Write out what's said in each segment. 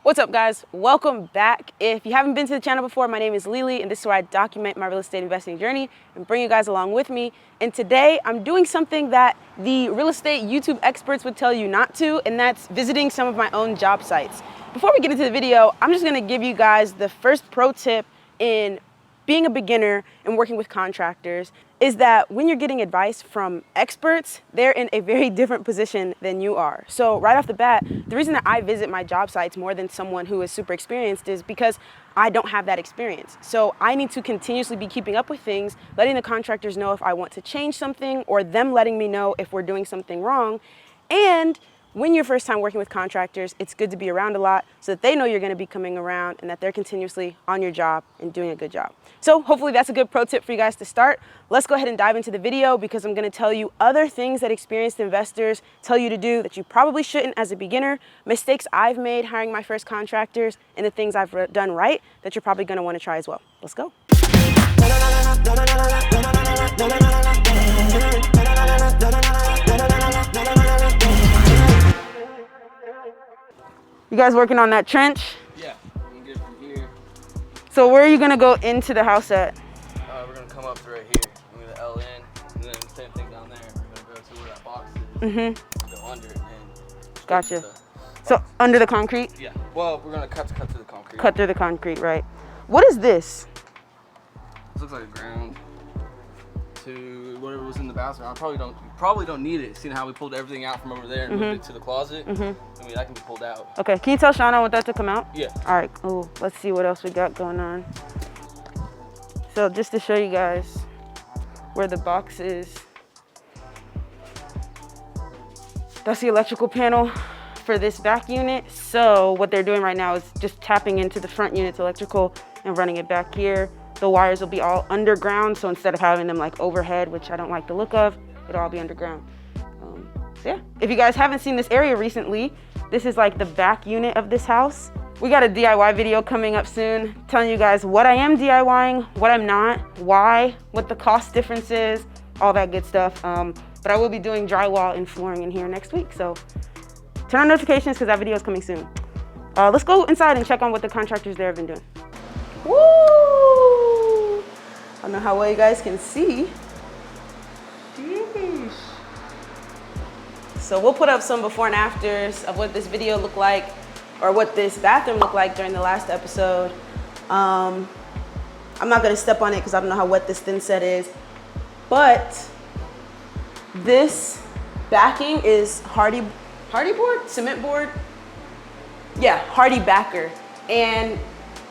What's up, guys? Welcome back. If you haven't been to the channel before, my name is Lili, and this is where I document my real estate investing journey and bring you guys along with me. And today I'm doing something that the real estate YouTube experts would tell you not to, and that's visiting some of my own job sites. Before we get into the video, I'm just gonna give you guys the first pro tip in being a beginner and working with contractors is that when you're getting advice from experts, they're in a very different position than you are. So right off the bat, the reason that I visit my job sites more than someone who is super experienced is because I don't have that experience. So I need to continuously be keeping up with things, letting the contractors know if I want to change something or them letting me know if we're doing something wrong. And when you're first time working with contractors, it's good to be around a lot so that they know you're gonna be coming around and that they're continuously on your job and doing a good job. So hopefully that's a good pro tip for you guys to start. Let's go ahead and dive into the video because I'm gonna tell you other things that experienced investors tell you to do that you probably shouldn't as a beginner, mistakes I've made hiring my first contractors, and the things I've done right that you're probably gonna wanna try as well. Let's go. You guys working on that trench? Yeah, we can get it from here. So where are you gonna go into the house at? We're gonna come up to right here. We're gonna L in, and then same thing down there. We're gonna go to where that box is. Go under it and. Gotcha. So under the concrete? Yeah. Well, we're gonna cut through the concrete. Cut through the concrete, right? What is this? This looks like a ground to whatever was in the bathroom. I probably don't need it. Seeing how we pulled everything out from over there and moved it to the closet. I mean, that can be pulled out. Okay, can you tell Shauna I want that to come out? Yeah. All right, cool. Let's see what else we got going on. So just to show you guys where the box is, that's the electrical panel for this back unit. So what they're doing right now is just tapping into the front unit's electrical and running it back here. The wires will be all underground, so instead of having them like overhead, which I don't like the look of, it'll all be underground. So yeah, if you guys haven't seen this area recently, this is like the back unit of this house. We got a DIY video coming up soon, telling you guys what I am DIYing, what I'm not, why, what the cost difference is, all that good stuff. But I will be doing drywall and flooring in here next week, so turn on notifications because that video is coming soon. Let's go inside and check on what the contractors there have been doing. Woo! I don't know how well you guys can see. Jeez. So we'll put up some before and afters of what this video looked like or what this bathroom looked like during the last episode. I'm not gonna step on it because I don't know how wet this thin set is, but this backing is hardy board, cement board? Yeah, hardy backer. And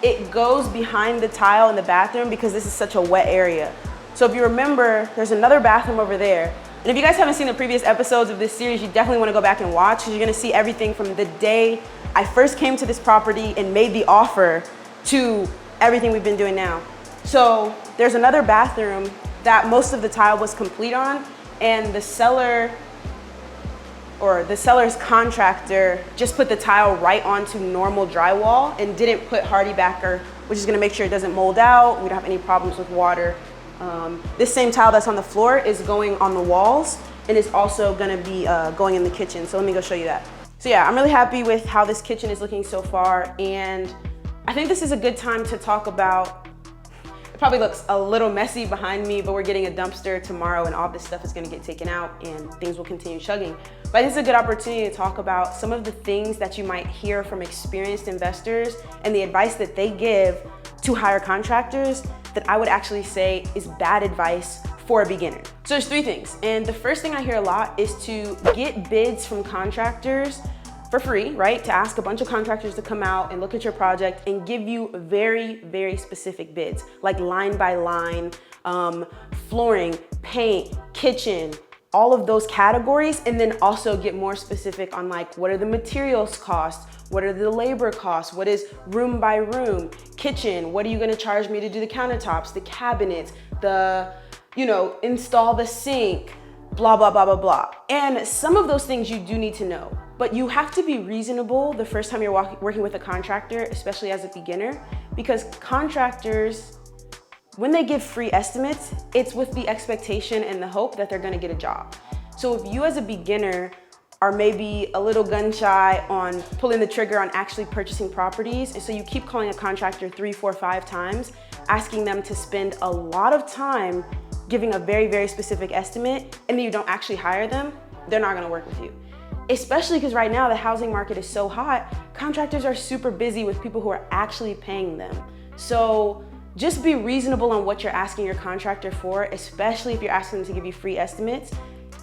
it goes behind the tile in the bathroom because this is such a wet area. So if you remember, there's another bathroom over there. And if you guys haven't seen the previous episodes of this series, you definitely want to go back and watch because you're going to see everything from the day I first came to this property and made the offer to everything we've been doing now. So there's another bathroom that most of the tile was complete on, and the seller or the seller's contractor just put the tile right onto normal drywall and didn't put hardy backer, which is gonna make sure it doesn't mold out. We don't have any problems with water. This same tile that's on the floor is going on the walls and is also gonna be going in the kitchen. So let me go show you that. So yeah, I'm really happy with how this kitchen is looking so far. And I think this is a good time to talk about, it probably looks a little messy behind me, but we're getting a dumpster tomorrow and all this stuff is gonna get taken out and things will continue chugging. But this is a good opportunity to talk about some of the things that you might hear from experienced investors and the advice that they give to hire contractors that I would actually say is bad advice for a beginner. So there's three things. And the first thing I hear a lot is to get bids from contractors for free, right? To ask a bunch of contractors to come out and look at your project and give you very, very specific bids, like line by line, flooring, paint, kitchen, all of those categories, and then also get more specific on like, what are the materials costs? What are the labor costs? What is room by room? Kitchen, what are you gonna charge me to do the countertops, the cabinets, install the sink, blah, blah, blah, blah, blah. And some of those things you do need to know, but you have to be reasonable the first time you're working with a contractor, especially as a beginner, because contractors, when they give free estimates, it's with the expectation and the hope that they're gonna get a job. So if you as a beginner are maybe a little gun shy on pulling the trigger on actually purchasing properties. And so you keep calling a contractor 3, 4, 5 times, asking them to spend a lot of time giving a very, very specific estimate, and then you don't actually hire them, they're not gonna work with you. Especially because right now the housing market is so hot, contractors are super busy with people who are actually paying them. So just be reasonable on what you're asking your contractor for, especially if you're asking them to give you free estimates.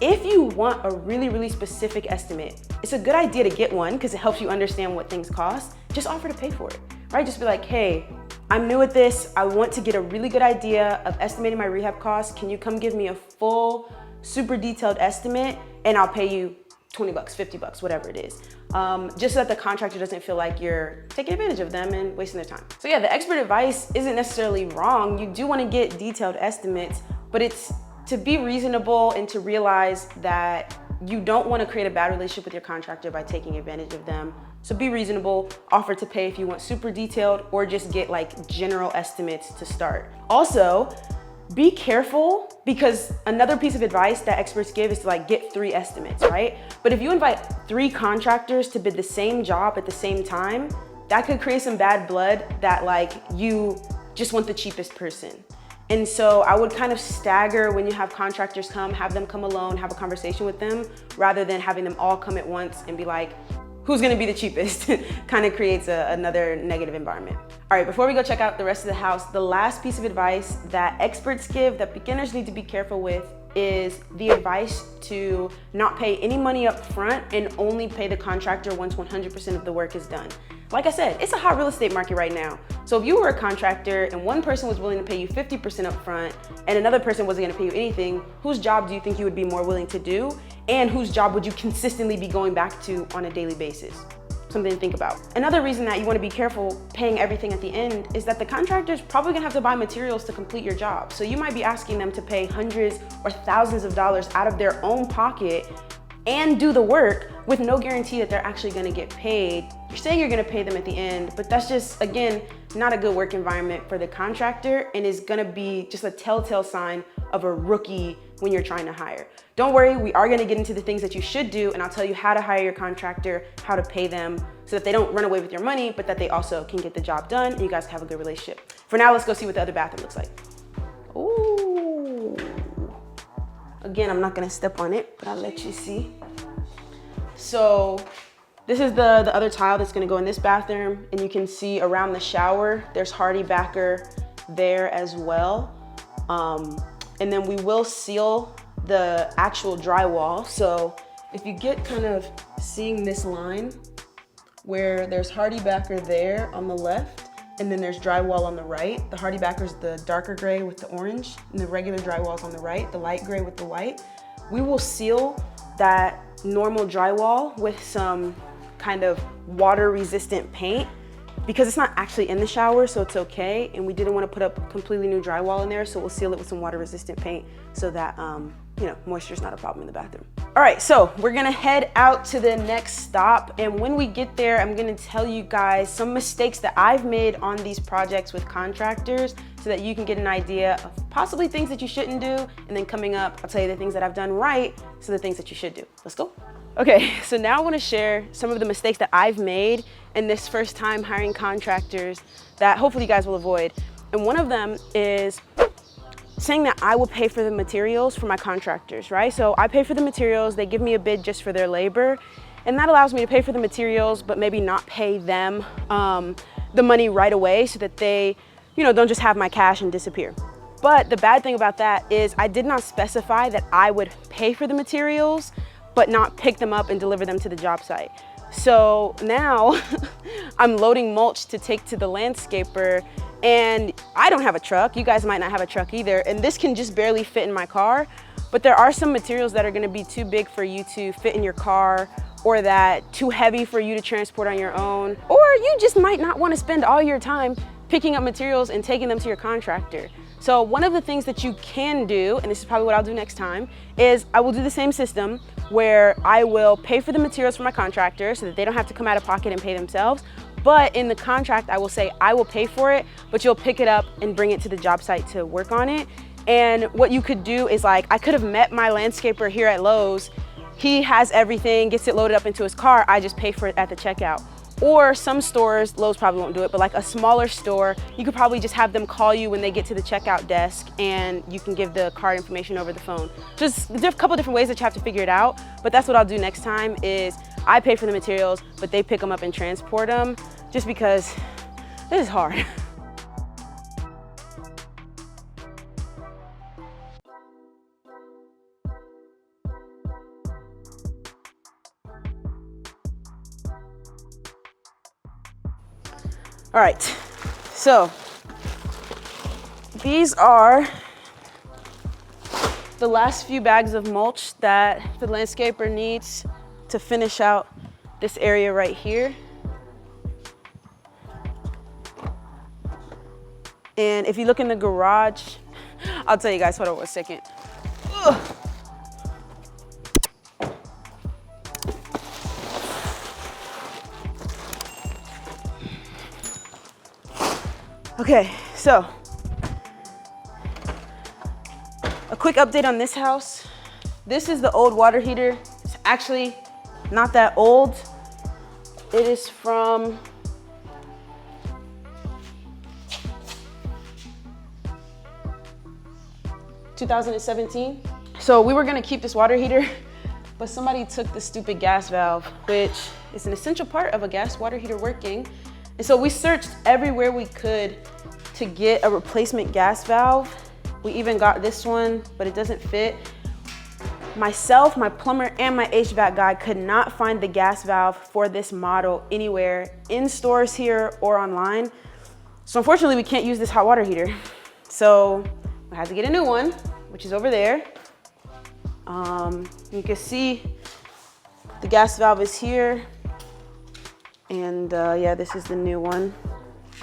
If you want a really, really specific estimate, it's a good idea to get one because it helps you understand what things cost. Just offer to pay for it, right? Just be like, hey, I'm new at this. I want to get a really good idea of estimating my rehab costs. Can you come give me a full, super detailed estimate and I'll pay you $20, $50, whatever it is. Just so that the contractor doesn't feel like you're taking advantage of them and wasting their time. So yeah, the expert advice isn't necessarily wrong. You do want to get detailed estimates, but it's to be reasonable and to realize that you don't want to create a bad relationship with your contractor by taking advantage of them. So be reasonable, offer to pay if you want super detailed, or just get like general estimates to start. Also, be careful, because another piece of advice that experts give is to like get 3 estimates, right? But if you invite 3 contractors to bid the same job at the same time, that could create some bad blood that like you just want the cheapest person. And so I would kind of stagger when you have contractors come, have them come alone, have a conversation with them, rather than having them all come at once and be like, who's gonna be the cheapest? Kind of creates another negative environment. All right, before we go check out the rest of the house, the last piece of advice that experts give that beginners need to be careful with is the advice to not pay any money up front and only pay the contractor once 100% of the work is done. Like I said, it's a hot real estate market right now. So if you were a contractor and one person was willing to pay you 50% up front and another person wasn't gonna pay you anything, whose job do you think you would be more willing to do? And whose job would you consistently be going back to on a daily basis? Something to think about. Another reason that you wanna be careful paying everything at the end is that the contractor's probably gonna have to buy materials to complete your job. So you might be asking them to pay hundreds or thousands of dollars out of their own pocket and do the work with no guarantee that they're actually gonna get paid. You're saying you're gonna pay them at the end, but that's just, again, not a good work environment for the contractor and is gonna be just a telltale sign of a rookie when you're trying to hire. Don't worry, we are gonna get into the things that you should do, and I'll tell you how to hire your contractor, how to pay them, so that they don't run away with your money, but that they also can get the job done and you guys can have a good relationship. For now, let's go see what the other bathroom looks like. Ooh. Again, I'm not gonna step on it, but I'll let you see. So this is the other tile that's gonna go in this bathroom, and you can see around the shower, there's hardy backer there as well. And then we will seal the actual drywall. So if you get kind of seeing this line where there's hardy backer there on the left, and then there's drywall on the right. The hardy backer is the darker gray with the orange, and the regular drywall is on the right, the light gray with the white. We will seal that normal drywall with some kind of water resistant paint because it's not actually in the shower, so it's okay. And we didn't want to put up completely new drywall in there, so we'll seal it with some water resistant paint so that moisture's not a problem in the bathroom. All right, so we're gonna head out to the next stop, and when we get there, I'm gonna tell you guys some mistakes that I've made on these projects with contractors so that you can get an idea of possibly things that you shouldn't do, and then coming up, I'll tell you the things that I've done right, so the things that you should do. Let's go. Okay, so now I wanna share some of the mistakes that I've made in this first time hiring contractors that hopefully you guys will avoid. And one of them is saying that I will pay for the materials for my contractors, right? So I pay for the materials, they give me a bid just for their labor, and that allows me to pay for the materials, but maybe not pay them the money right away so that they, don't just have my cash and disappear. But the bad thing about that is I did not specify that I would pay for the materials, but not pick them up and deliver them to the job site. So now I'm loading mulch to take to the landscaper, and I don't have a truck. You guys might not have a truck either. And this can just barely fit in my car, but there are some materials that are gonna be too big for you to fit in your car, or that too heavy for you to transport on your own. Or you just might not wanna spend all your time picking up materials and taking them to your contractor. So one of the things that you can do, and this is probably what I'll do next time, is I will do the same system where I will pay for the materials for my contractor so that they don't have to come out of pocket and pay themselves. But in the contract, I will say, I will pay for it, but you'll pick it up and bring it to the job site to work on it. And what you could do is I could have met my landscaper here at Lowe's he has everything, gets it loaded up into his car, I just pay for it at the checkout. Or some stores, Lowe's probably won't do it, but like a smaller store, you could probably just have them call you when they get to the checkout desk and you can give the card information over the phone. Just a couple different ways that you have to figure it out, but that's what I'll do next time is I pay for the materials, but they pick them up and transport them, just because this is hard. All right, so these are the last few bags of mulch that the landscaper needs to finish out this area right here. And if you look in the garage, I'll tell you guys, hold on 1 second. Ugh. Okay, so a quick update on this house. This is the old water heater. It's actually not that old. It is from (2017). So we were gonna keep this water heater, but somebody took the stupid gas valve, which is an essential part of a gas water heater working. And so we searched everywhere we could to get a replacement gas valve. We even got this one, but it doesn't fit. Myself, my plumber, and my HVAC guy could not find the gas valve for this model anywhere in stores here or online. So unfortunately, we can't use this hot water heater. So I had to get a new one, which is over there. You can see the gas valve is here. And yeah, this is the new one.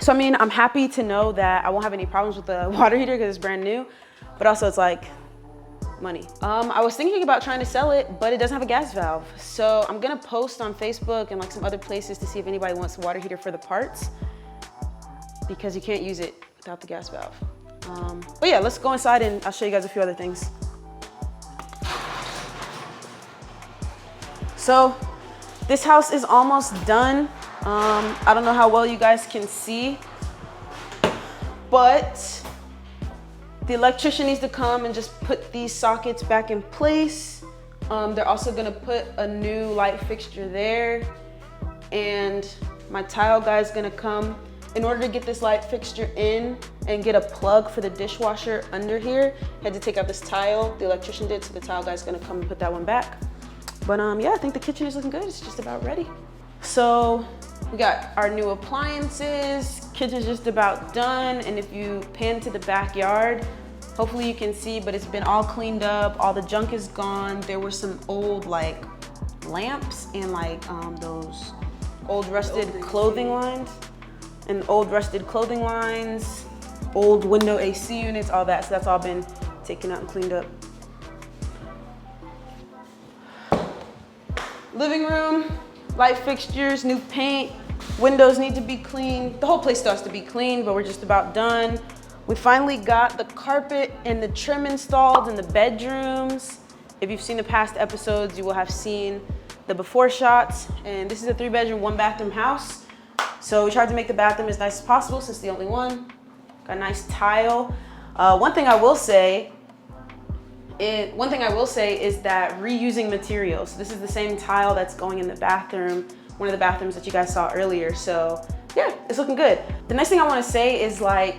So I mean, I'm happy to know that I won't have any problems with the water heater because it's brand new, but also it's like money. I was thinking about trying to sell it, but it doesn't have a gas valve. So I'm gonna post on Facebook and like some other places to see if anybody wants a water heater for the parts, because you can't use it without the gas valve. But yeah, let's go inside and I'll show you guys a few other things. So this house is almost done. I don't know how well you guys can see, but the electrician needs to come and just put these sockets back in place. They're also gonna put a new light fixture there, and my tile guy's gonna come. In order to get this light fixture in and get a plug for the dishwasher under here, had to take out this tile, the electrician did, so the tile guy's gonna come and put that one back. But yeah, I think the kitchen is looking good. It's just about ready. So we got our new appliances. Kitchen's just about done. And if you pan to the backyard, hopefully you can see, but it's been all cleaned up. All the junk is gone. There were some old like lamps and like those old rusted clothing lines and old rusted clothing lines, old window AC units, all that. So that's all been taken out and cleaned up. Living room, light fixtures, new paint, windows need to be cleaned. The whole place still has to be cleaned, but we're just about done. We finally got the carpet and the trim installed in the bedrooms. If you've seen the past episodes, you will have seen the before shots. And this is a 3-bedroom, 1-bathroom house. So we tried to make the bathroom as nice as possible since it's the only one. Got a nice tile. One thing I will say is that reusing materials. This is the same tile that's going in the bathroom, one of the bathrooms that you guys saw earlier. So yeah, it's looking good. The next thing I want to say is, like,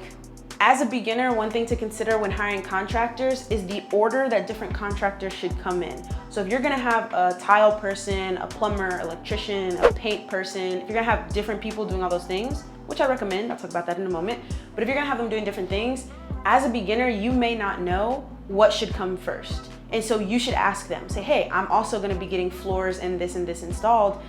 as a beginner, one thing to consider when hiring contractors is the order that different contractors should come in. So if you're gonna have a tile person, a plumber, electrician, a paint person, if you're gonna have different people doing all those things, which I recommend, I'll talk about that in a moment, but if you're gonna have them doing different things, as a beginner, you may not know what should come first. And so you should ask them, say, hey, I'm also gonna be getting floors and this installed,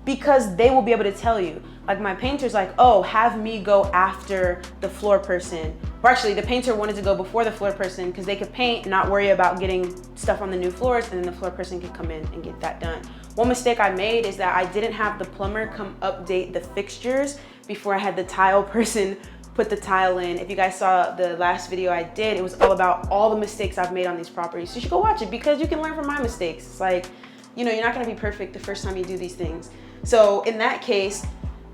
because they will be able to tell you. Like my painter's like, oh, have me go after the floor person. Or actually the painter wanted to go before the floor person because they could paint, not worry about getting stuff on the new floors, and then the floor person could come in and get that done. One mistake I made is that I didn't have the plumber come update the fixtures before I had the tile person put the tile in. If you guys saw the last video I did, it was all about all the mistakes I've made on these properties. So you should go watch it because you can learn from my mistakes. It's like, you know, you're not gonna be perfect the first time you do these things. So in that case,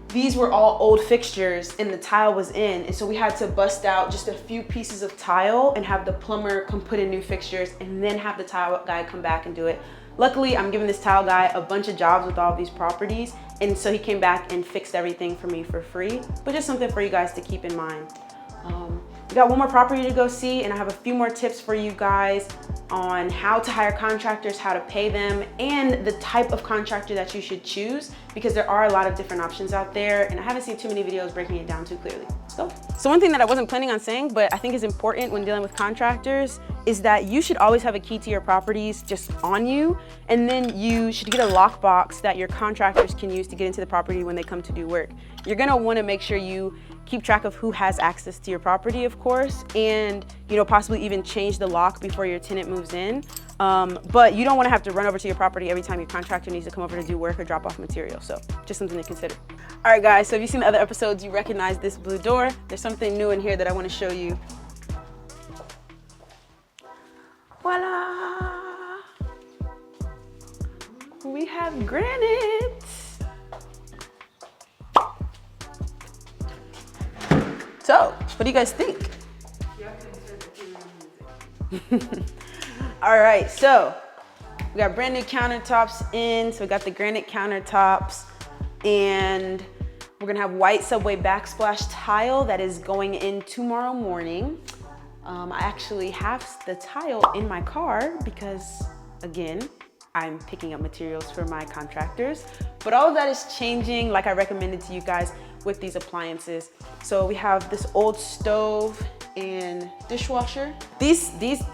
these were all old fixtures and the tile was in. And so we had to bust out just a few pieces of tile and have the plumber come put in new fixtures and then have the tile guy come back and do it. Luckily, I'm giving this tile guy a bunch of jobs with all of these properties. And so he came back and fixed everything for me for free, but just something for you guys to keep in mind. We got one more property to go see, and I have a few more tips for you guys on how to hire contractors, how to pay them, and the type of contractor that you should choose, because there are a lot of different options out there, and I haven't seen too many videos breaking it down too clearly. Let's go. So one thing that I wasn't planning on saying, but I think is important when dealing with contractors, is that you should always have a key to your properties just on you, and then you should get a lockbox that your contractors can use to get into the property when they come to do work. You're gonna wanna make sure you keep track of who has access to your property, of course, and you know, possibly even change the lock before your tenant moves in. But you don't wanna have to run over to your property every time your contractor needs to come over to do work or drop off material. So just something to consider. All right, guys, so if you've seen the other episodes, you recognize this blue door. There's something new in here that I wanna show you. Voila! We have granite. So, what do you guys think? All right, so we got brand new countertops in. So we got the granite countertops, and we're gonna have white subway backsplash tile that is going in tomorrow morning. I actually have the tile in my car because, again, I'm picking up materials for my contractors, but all of that is changing like I recommended to you guys with these appliances. So we have this old stove and dishwasher. These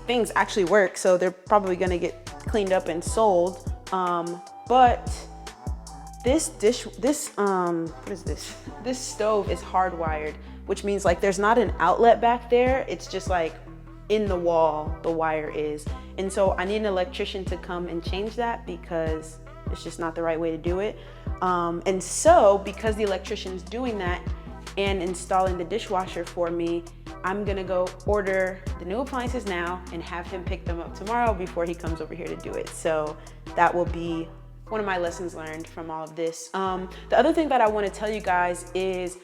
things actually work, so they're probably gonna get cleaned up and sold. But this what is this? This stove is hardwired, which means like there's not an outlet back there. It's just like in the wall, the wire is. And so I need an electrician to come and change that because it's just not the right way to do it. And so because the electrician's doing that and installing the dishwasher for me, I'm gonna go order the new appliances now and have him pick them up tomorrow before he comes over here to do it. So that will be one of my lessons learned from all of this. The other thing that I wanna tell you guys is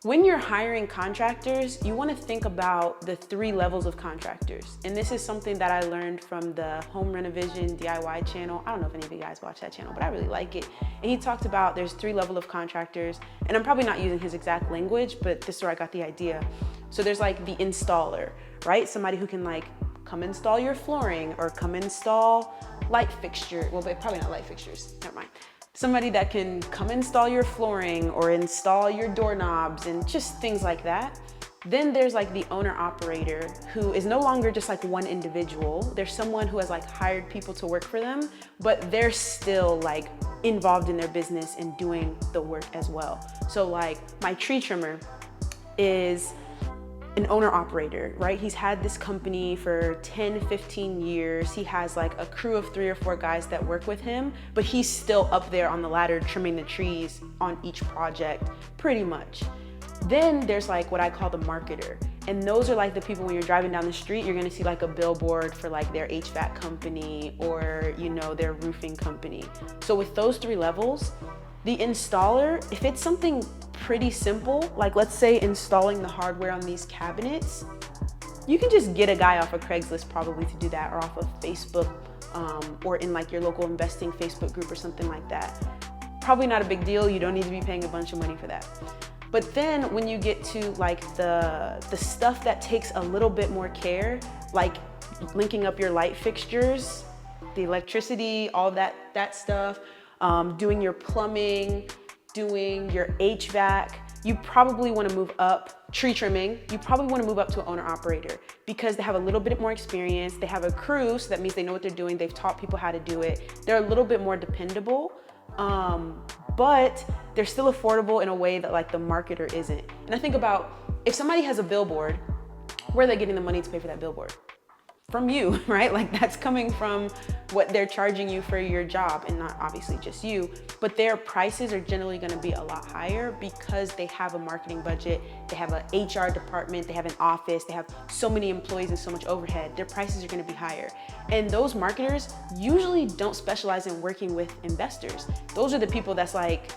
when you're hiring contractors, you want to think about the 3 levels of contractors. And this is something that I learned from the Home Renovation DIY channel. I don't know if any of you guys watch that channel, but I really like it. And he talked about there's 3 levels of contractors. And I'm probably not using his exact language, but this is where I got the idea. So there's like the installer, right? Somebody who can like come install your flooring or come install light fixture. Well, but probably not light fixtures, never mind. Somebody that can come install your flooring or install your doorknobs and just things like that. Then there's like the owner operator who is no longer just like one individual. There's someone who has like hired people to work for them, but they're still like involved in their business and doing the work as well. So like my tree trimmer is an owner operator, right? He's had this company for 10, 15 years. He has like a crew of 3 or 4 guys that work with him, but he's still up there on the ladder trimming the trees on each project, pretty much. Then there's like what I call the marketer. And those are like the people when you're driving down the street, you're gonna see like a billboard for like their HVAC company or, you know, their roofing company. So with those 3 levels, the installer, if it's something pretty simple, like let's say installing the hardware on these cabinets, you can just get a guy off of Craigslist probably to do that, or off of Facebook, or in like your local investing Facebook group or something like that. Probably not a big deal. You don't need to be paying a bunch of money for that. But then when you get to like the stuff that takes a little bit more care, like linking up your light fixtures, the electricity, all that stuff, doing your plumbing, doing your HVAC, you probably want to move up. Tree trimming, you probably want to move up to an owner operator because they have a little bit more experience. They have a crew, so that means they know what they're doing. They've taught people how to do it. They're a little bit more dependable, but they're still affordable in a way that like the marketer isn't. And I think about if somebody has a billboard, where are they getting the money to pay for that billboard? from you, right? Like that's coming from what they're charging you for your job, and not obviously just you, but their prices are generally gonna be a lot higher because they have a marketing budget, they have an HR department, they have an office, they have so many employees and so much overhead. Their prices are gonna be higher. And those marketers usually don't specialize in working with investors. Those are the people that's like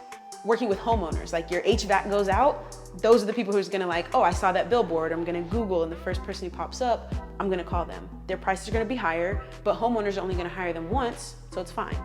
working with homeowners. Like your HVAC goes out, those are the people who's gonna like, oh, I saw that billboard, I'm gonna Google, and the first person who pops up, I'm gonna call them. Their prices are gonna be higher, but homeowners are only gonna hire them once, so it's fine.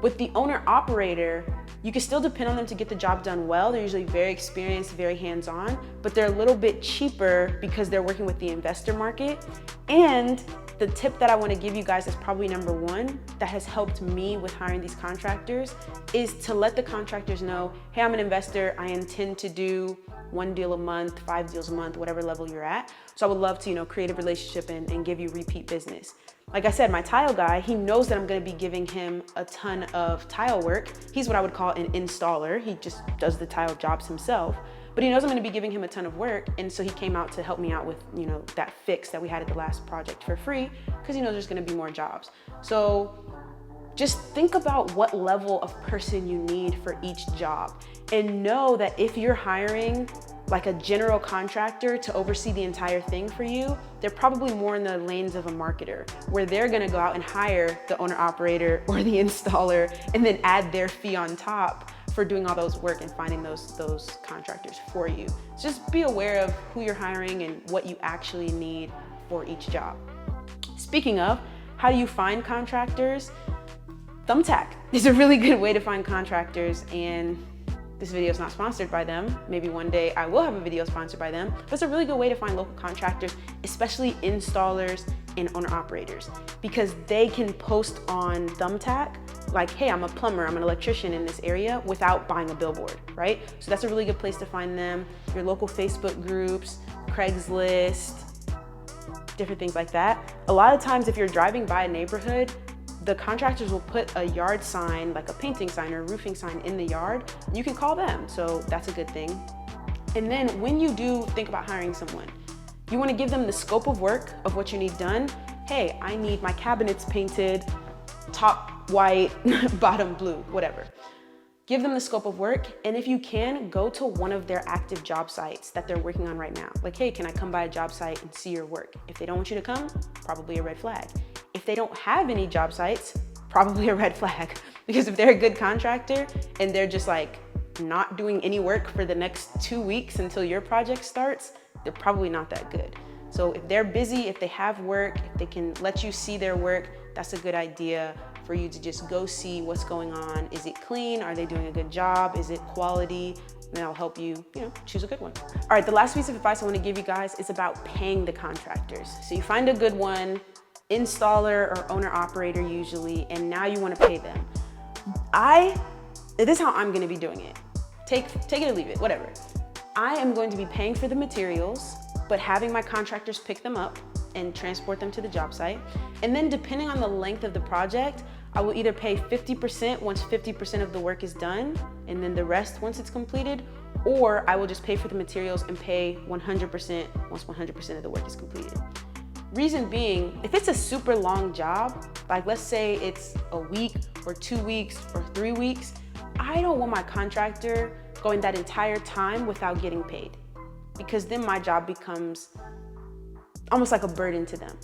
With the owner operator, you can still depend on them to get the job done well. They're usually very experienced, very hands-on, but they're a little bit cheaper because they're working with the investor market. And the tip that I want to give you guys is probably number one that has helped me with hiring these contractors is to let the contractors know, hey, I'm an investor. I intend to do 1 deal a month, 5 deals a month, whatever level you're at. So I would love to, create a relationship and give you repeat business. Like I said, my tile guy, he knows that I'm gonna be giving him a ton of tile work. He's what I would call an installer. He just does the tile jobs himself, but he knows I'm gonna be giving him a ton of work. And so he came out to help me out with, that fix that we had at the last project for free, because he knows there's gonna be more jobs. So just think about what level of person you need for each job, and know that if you're hiring like a general contractor to oversee the entire thing for you, they're probably more in the lanes of a marketer, where they're gonna go out and hire the owner operator or the installer and then add their fee on top for doing all those work and finding those contractors for you. So just be aware of who you're hiring and what you actually need for each job. Speaking of, how do you find contractors? Thumbtack is a really good way to find contractors, and this video is not sponsored by them. Maybe one day I will have a video sponsored by them, but it's a really good way to find local contractors, especially installers and owner operators, because they can post on Thumbtack like, hey, I'm a plumber, I'm an electrician in this area, without buying a billboard, right? So that's a really good place to find them. Your local Facebook groups, Craigslist, different things like that. A lot of times if you're driving by a neighborhood, the contractors will put a yard sign, like a painting sign or a roofing sign in the yard. You can call them, so that's a good thing. And then when you do think about hiring someone, you wanna give them the scope of work of what you need done. Hey, I need my cabinets painted, top white, bottom blue, whatever. Give them the scope of work, and if you can, go to one of their active job sites that they're working on right now. Like, hey, can I come by a job site and see your work? If they don't want you to come, probably a red flag. If they don't have any job sites, probably a red flag. Because if they're a good contractor and they're just like not doing any work for the next 2 weeks until your project starts, they're probably not that good. So if they're busy, if they have work, if they can let you see their work, that's a good idea for you to just go see what's going on. Is it clean? Are they doing a good job? Is it quality? And that'll help you, choose a good one. All right, the last piece of advice I want to give you guys is about paying the contractors. So you find a good one, installer or owner operator usually, and now you want to pay them. This is how I'm going to be doing it. Take it or leave it, whatever. I am going to be paying for the materials, but having my contractors pick them up and transport them to the job site. And then depending on the length of the project, I will either pay 50% once 50% of the work is done, and then the rest once it's completed, or I will just pay for the materials and pay 100% once 100% of the work is completed. Reason being, if it's a super long job, like let's say it's a week or 2 weeks or 3 weeks, I don't want my contractor going that entire time without getting paid, because then my job becomes almost like a burden to them,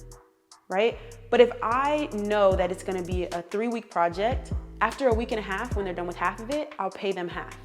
right? But if I know that it's gonna be a 3-week project, after a week and a half, when they're done with half of it, I'll pay them half.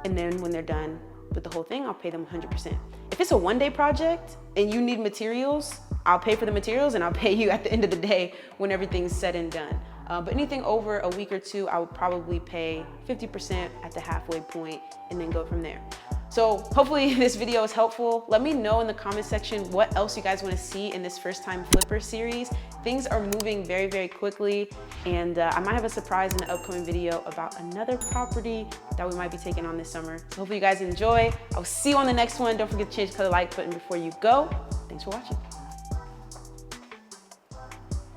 And then when they're done with the whole thing, I'll pay them 100%. If it's a 1-day project and you need materials, I'll pay for the materials and I'll pay you at the end of the day when everything's said and done. But anything over a week or two, I would probably pay 50% at the halfway point and then go from there. So hopefully this video is helpful. Let me know in the comment section what else you guys want to see in this first time flipper series. Things are moving very, very quickly, and I might have a surprise in the upcoming video about another property that we might be taking on this summer. So hopefully you guys enjoy. I'll see you on the next one. Don't forget to change the color like button before you go. Thanks for watching.